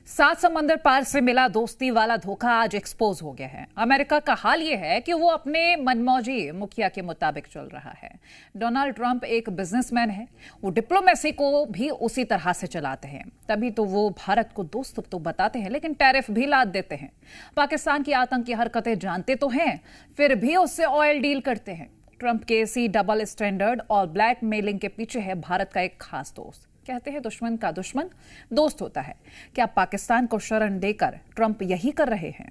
सात समंदर पार से मिला दोस्ती वाला धोखा आज एक्सपोज हो गया है। अमेरिका का हाल यह है कि वो अपने मनमौजी मुखिया के मुताबिक चल रहा है। डोनाल्ड ट्रंप एक बिजनेसमैन है, वो डिप्लोमेसी को भी उसी तरह से चलाते हैं। तभी तो वो भारत को दोस्त तो बताते हैं, लेकिन टैरिफ भी लाद देते हैं। पाकिस्तान की आतंकी हरकतें जानते तो हैं, फिर भी उससे ऑयल डील करते हैं। ट्रंप के इसी डबल स्टैंडर्ड और ब्लैकमेलिंग के पीछे है भारत का एक खास दोस्त। कहते हैं दुश्मन का दुश्मन दोस्त होता है। क्या पाकिस्तान को शरण देकर ट्रंप यही कर रहे हैं?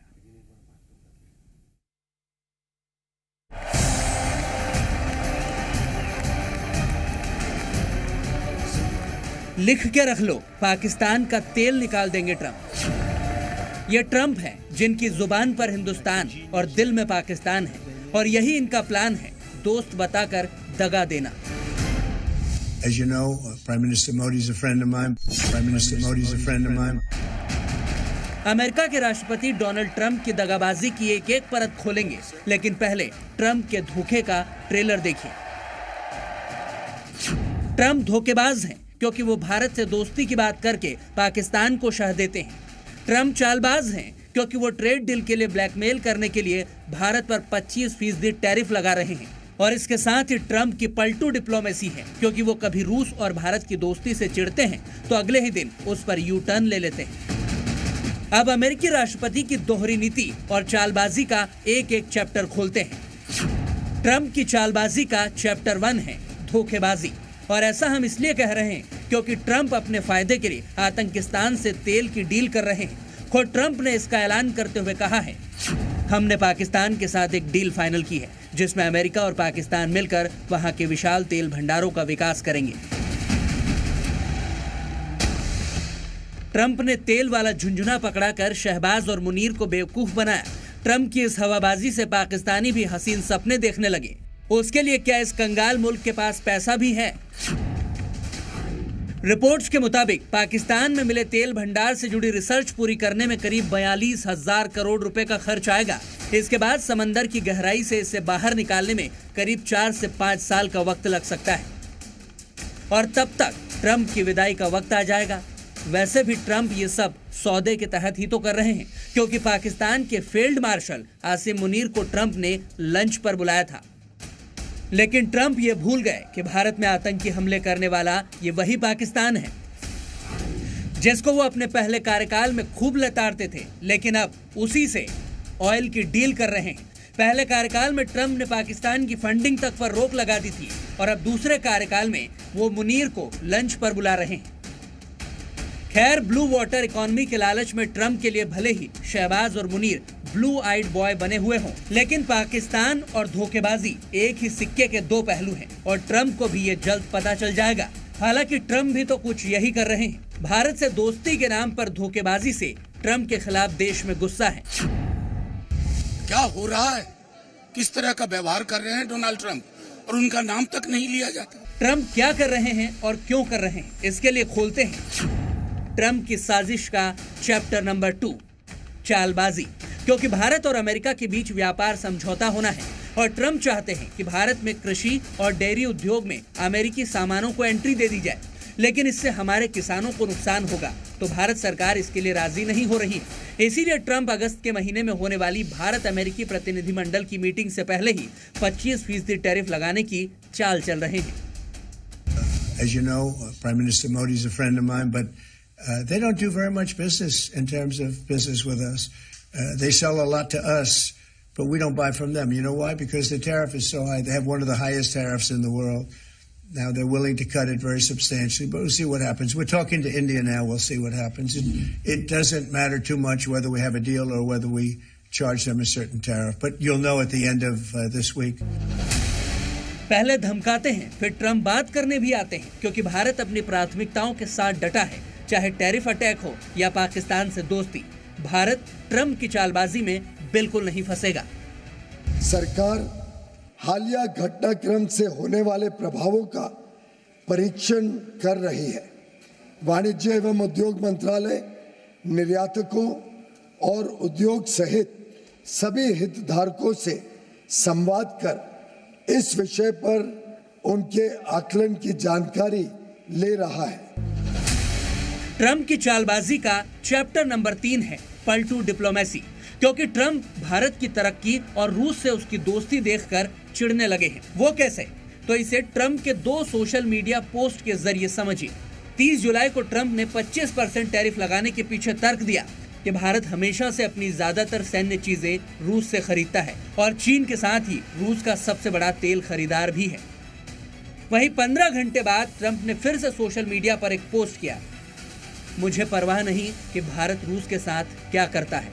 लिख के रख लो, पाकिस्तान का तेल निकाल देंगे ट्रंप। ये ट्रंप हैं जिनकी जुबान पर हिंदुस्तान और दिल में पाकिस्तान है, और यही इनका प्लान है, दोस्त बताकर दगा देना। As you know, Prime Minister Modi is a friend of mine. Prime Minister Modi is a friend of mine. America के राष्ट्रपति डोनाल्ड ट्रंप की दगाबाजी की एक एक परत खोलेंगे, लेकिन पहले ट्रंप के धोखे का ट्रेलर देखिए। ट्रंप धोखेबाज हैं क्योंकि वो भारत से दोस्ती की बात करके पाकिस्तान को शह देते हैं। ट्रंप चालबाज हैं क्योंकि वो ट्रेड डील के लिए ब्लैकमेल करने के लिए भारत पर 25% टैरिफ लगा रहे हैं। और इसके साथ ही ट्रंप की पलटू डिप्लोमेसी है, क्योंकि वो कभी रूस और भारत की दोस्ती से चिढ़ते हैं तो अगले ही दिन उस पर यू टर्न ले लेते हैं। अब अमेरिकी राष्ट्रपति की दोहरी नीति और चालबाजी का एक एक चैप्टर खोलते हैं। ट्रंप की चालबाजी का चैप्टर 1 है धोखेबाजी, और ऐसा हम इसलिए कह रहे हैं क्योंकि ट्रंप अपने फायदे के लिए आतंकिस्तान से तेल की डील कर रहे हैं। खुद ट्रंप ने इसका ऐलान करते हुए कहा है, हमने पाकिस्तान के साथ एक डील फाइनल की है जिसमें अमेरिका और पाकिस्तान मिलकर वहां के विशाल तेल भंडारों का विकास करेंगे। ट्रंप ने तेल वाला झुंझुना पकड़ाकर शहबाज और मुनीर को बेवकूफ बनाया। ट्रंप की इस हवाबाजी से पाकिस्तानी भी हसीन सपने देखने लगे। उसके लिए क्या इस कंगाल मुल्क के पास पैसा भी है? रिपोर्ट्स के मुताबिक पाकिस्तान में मिले तेल भंडार से जुड़ी रिसर्च पूरी करने में करीब 42,000 करोड़ रुपए का खर्च आएगा। इसके बाद समंदर की गहराई से इसे बाहर निकालने में करीब 4 से 5 साल का वक्त लग सकता है, और तब तक ट्रंप की विदाई का वक्त आ जाएगा। वैसे भी ट्रंप ये सब सौदे के तहत ही तो कर रहे हैं, क्योंकि पाकिस्तान के फील्ड मार्शल आसिम मुनीर को ट्रंप ने लंच पर बुलाया था। लेकिन ट्रंप ये भूल गए कि भारत में आतंकी हमले करने वाला ये वही पाकिस्तान है जिसको वो अपने पहले कार्यकाल में खूब लताड़ते थे, लेकिन अब उसी से ऑयल की डील कर रहे हैं। पहले कार्यकाल में ट्रंप ने पाकिस्तान की फंडिंग तक पर रोक लगा दी थी, और अब दूसरे कार्यकाल में वो मुनीर को लंच पर बुला रहे हैं। खैर, ब्लू वाटर इकोनॉमी के लालच में ट्रंप के लिए भले ही शहबाज और मुनीर ब्लू आइड बॉय बने हुए हों, लेकिन पाकिस्तान और धोखेबाजी एक ही सिक्के के दो पहलू हैं, और ट्रंप को भी ये जल्द पता चल जाएगा। हालांकि ट्रंप भी तो कुछ यही कर रहे हैं। भारत से दोस्ती के नाम पर धोखेबाजी से ट्रंप के खिलाफ देश में गुस्सा है। क्या हो रहा है? किस तरह का व्यवहार कर रहे हैं डोनाल्ड ट्रंप, और उनका नाम तक नहीं लिया जाता। ट्रंप क्या कर रहे हैं और क्यों कर रहे हैं, इसके लिए खोलते हैं ट्रंप की साजिश का चैप्टर नंबर 2, चालबाजी। क्योंकि भारत और अमेरिका के बीच व्यापार समझौता होना है, और ट्रंप चाहते हैं कि भारत में कृषि और डेयरी उद्योग में अमेरिकी सामानों को एंट्री दे दी जाए, लेकिन इससे हमारे किसानों को नुकसान होगा, तो भारत सरकार इसके लिए राजी नहीं हो रही है। इसीलिए ट्रंप अगस्त के महीने में होने वाली भारत अमेरिकी प्रतिनिधिमंडल की मीटिंग से पहले ही 25% टैरिफ लगाने की चाल चल रहे हैं। As you know, Prime Minister Modi is a friend of mine, but they don't do very much business in terms of business with us. They sell a lot to us, but we don't buy from them. You know why? Because the tariff is so high. They have one of the highest tariffs in the world. Now they're willing to cut it very substantially, but we'll see what happens. We're talking to India now. We'll see what happens. It doesn't matter too much whether we have a deal or whether we charge them a certain tariff, but you'll know at the end of this week. पहले धमकाते हैं, फिर Trump बात करने भी आते हैं, क्योंकि भारत अपनी प्राथमिकताओं के साथ डटा है, चाहे टैरिफ अटैक हो या पाकिस्तान से दोस्ती। भारत ट्रंप की चालबाजी में बिल्कुल नहीं फंसेगा। सरकार हालिया घटनाक्रम से होने वाले प्रभावों का परीक्षण कर रही है। वाणिज्य एवं उद्योग मंत्रालय निर्यातकों और उद्योग सहित सभी हितधारकों से संवाद कर इस विषय पर उनके आकलन की जानकारी ले रहा है। ट्रंप की चालबाजी का चैप्टर नंबर 3 है पलटू डिप्लोमेसी, क्योंकि ट्रंप भारत की तरक्की और रूस से उसकी दोस्ती देखकर चिढ़ने लगे हैं। वो कैसे? तो इसे ट्रंप के 2 सोशल मीडिया पोस्ट के जरिए समझिए। 30 जुलाई को ट्रंप ने 25% टैरिफ लगाने के पीछे तर्क दिया कि भारत हमेशा से अपनी ज्यादातर सैन्य चीजें रूस से खरीदता है और चीन के साथ ही रूस का सबसे बड़ा तेल खरीदार भी है। वहीं 15 घंटे बाद ट्रंप ने फिर से सोशल मीडिया पर एक पोस्ट किया, मुझे परवाह नहीं कि भारत रूस के साथ क्या करता है।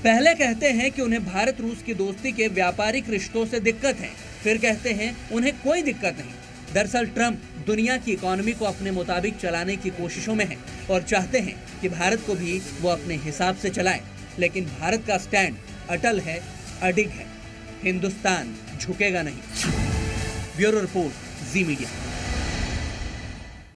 पहले कहते हैं कि उन्हें भारत रूस की दोस्ती के व्यापारिक रिश्तों से दिक्कत है, फिर कहते हैं उन्हें कोई दिक्कत नहीं। दरअसल ट्रंप दुनिया की इकोनॉमी को अपने मुताबिक चलाने की कोशिशों में हैं और चाहते हैं कि भारत को भी वो अपने हिसाब से चलाएं, लेकिन भारत का स्टैंड अटल है, अडिग है। हिंदुस्तान झुकेगा नहीं। ब्यूरो रिपोर्ट, जी मीडिया।